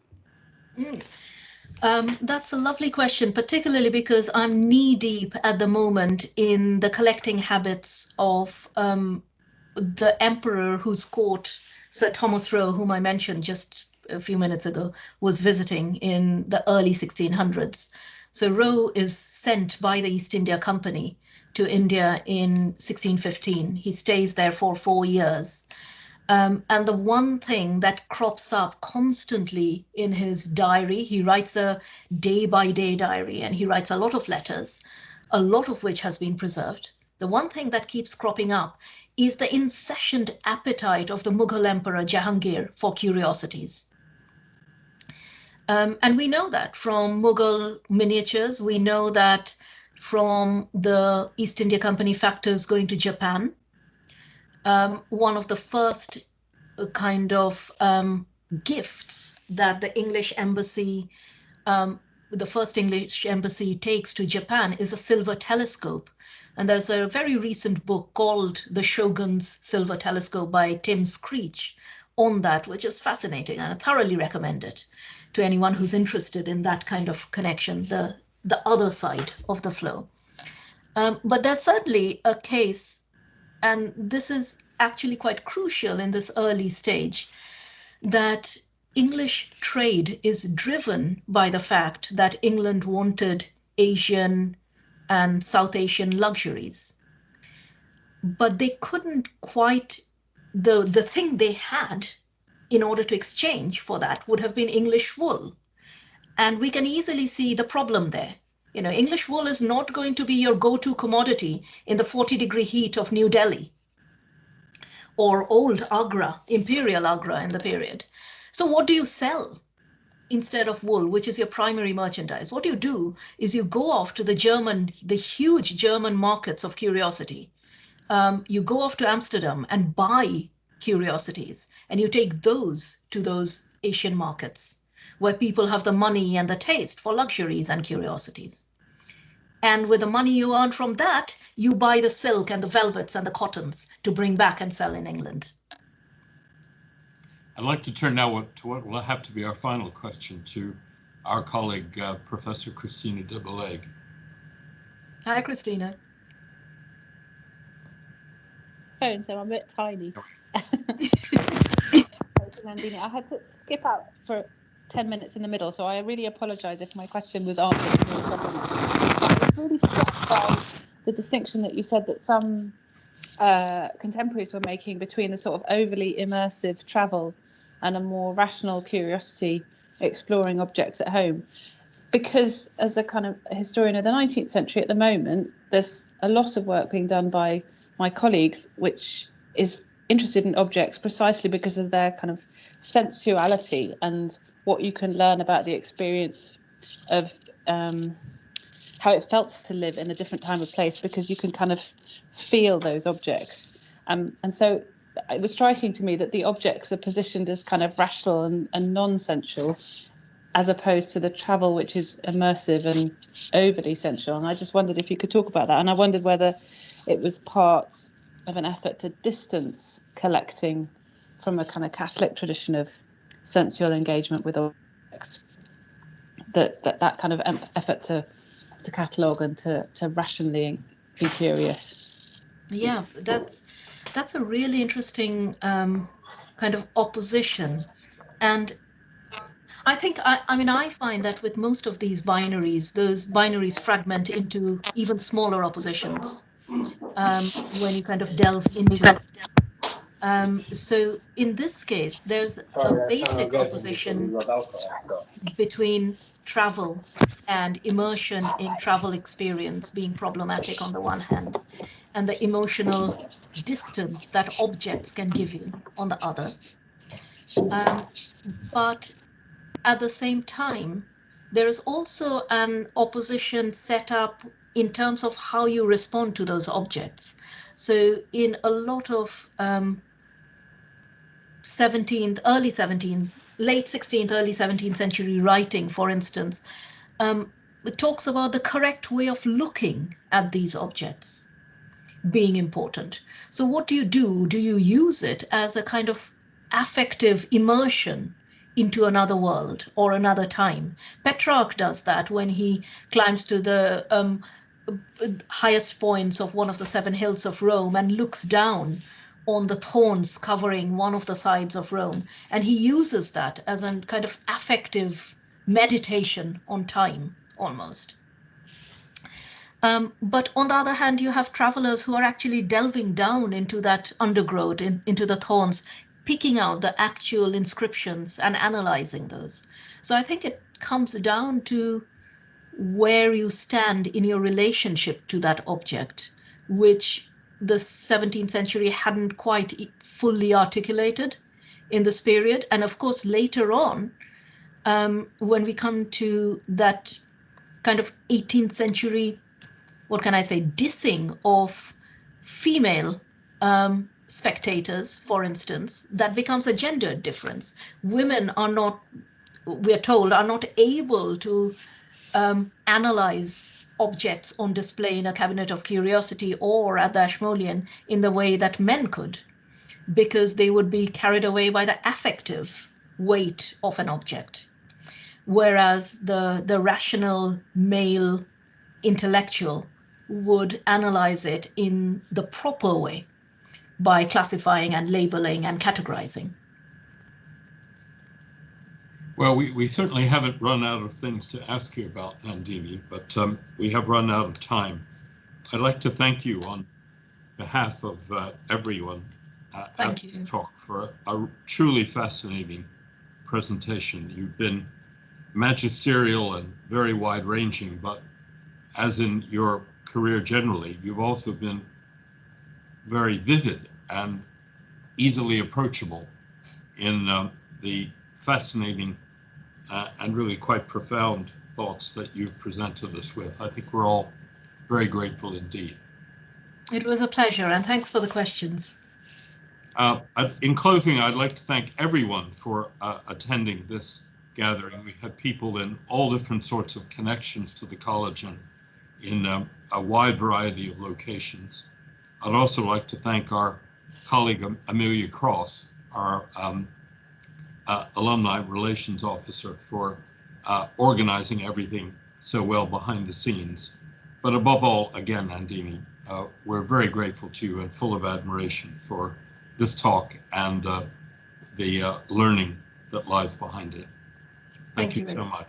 That's a lovely question, particularly because I'm knee deep at the moment in the collecting habits of the emperor whose court Sir Thomas Roe, whom I mentioned just a few minutes ago, was visiting in the early 1600s. So Roe is sent by the East India Company to India in 1615. He stays there for 4 years. And the one thing that crops up constantly in his diary, he writes a day-by-day diary, and he writes a lot of letters, a lot of which has been preserved. The one thing that keeps cropping up is the incessant appetite of the Mughal Emperor Jahangir for curiosities. And we know that from Mughal miniatures, we know that from the East India Company factors going to Japan. One of the first kind of gifts that the English embassy, the first English embassy takes to Japan is a silver telescope. And there's a very recent book called The Shogun's Silver Telescope by Tim Screech on that, which is fascinating, and I thoroughly recommend it to anyone who's interested in that kind of connection, the other side of the flow. But there's certainly a case, and this is actually quite crucial in this early stage, that English trade is driven by the fact that England wanted Asian and South Asian luxuries. But they couldn't quite, the thing they had in order to exchange for that would have been English wool. And we can easily see the problem there. You know, English wool is not going to be your go-to commodity in the 40-degree heat of New Delhi or old Agra, imperial Agra in the period. So what do you sell instead of wool, which is your primary merchandise? What you do is you go off to the huge German markets of curiosity. You go off to Amsterdam and buy curiosities, and you take those to those Asian markets where people have the money and the taste for luxuries and curiosities. And with the money you earn from that, you buy the silk and the velvets and the cottons to bring back and sell in England. I'd like to turn now to what will have to be our final question to our colleague, Professor Christina de Beleg. Hi, Christina. Phone, so I'm a bit tiny. Nandini, I had to skip out for 10 minutes in the middle, so I really apologise if my question was answered. I was really struck by the distinction that you said that some contemporaries were making between the sort of overly immersive travel and a more rational curiosity exploring objects at home. Because as a kind of historian of the 19th century at the moment, there's a lot of work being done by my colleagues, which is interested in objects precisely because of their kind of sensuality and what you can learn about the experience of how it felt to live in a different time or place, because you can kind of feel those objects. And so it was striking to me that the objects are positioned as kind of rational and non-sensual, as opposed to the travel, which is immersive and overly sensual. And I just wondered if you could talk about that. And I wondered whether it was part of an effort to distance collecting from a kind of Catholic tradition of sensual engagement with objects. That kind of effort to catalogue and to rationally be curious. Yeah, that's a really interesting kind of opposition. And I think, I find that with most of these binaries, those binaries fragment into even smaller oppositions when you kind of delve into it. So in this case, there's a basic opposition between travel and immersion in travel experience being problematic on the one hand, and the emotional distance that objects can give you on the other. But at the same time, there is also an opposition set up in terms of how you respond to those objects. So in a lot of 17th, early 17th, late 16th, early 17th century writing, for instance, it talks about the correct way of looking at these objects being important. So what do? Do you use it as a kind of affective immersion into another world or another time? Petrarch does that when he climbs to the highest points of one of the 7 hills of Rome and looks down on the thorns covering one of the sides of Rome. And he uses that as a kind of affective meditation on time, almost. But on the other hand, you have travelers who are actually delving down into that undergrowth, into the thorns, picking out the actual inscriptions and analyzing those. So I think it comes down to where you stand in your relationship to that object, which the 17th century hadn't quite fully articulated in this period. And of course, later on, when we come to that kind of 18th century, what can I say, dissing of female spectators, for instance, that becomes a gendered difference. Women are not, we're told, are not able to analyze objects on display in a Cabinet of Curiosity or at the Ashmolean in the way that men could, because they would be carried away by the affective weight of an object. Whereas the rational male intellectual would analyze it in the proper way by classifying and labeling and categorizing. Well, we certainly haven't run out of things to ask you about, Nandini, but we have run out of time. I'd like to thank you on behalf of everyone at this talk for a truly fascinating presentation. You've been magisterial and very wide-ranging, but as in your career generally, you've also been very vivid and easily approachable in the fascinating and really quite profound thoughts that you've presented us with. I think we're all very grateful indeed. It was a pleasure, and thanks for the questions. In closing, I'd like to thank everyone for attending this gathering. We had people in all different sorts of connections to the college and in a wide variety of locations. I'd also like to thank our colleague Amelia Cross, our alumni relations officer, for organizing everything so well behind the scenes. But above all, again, Nandini, we're very grateful to you and full of admiration for this talk and the learning that lies behind it. Thank you so much.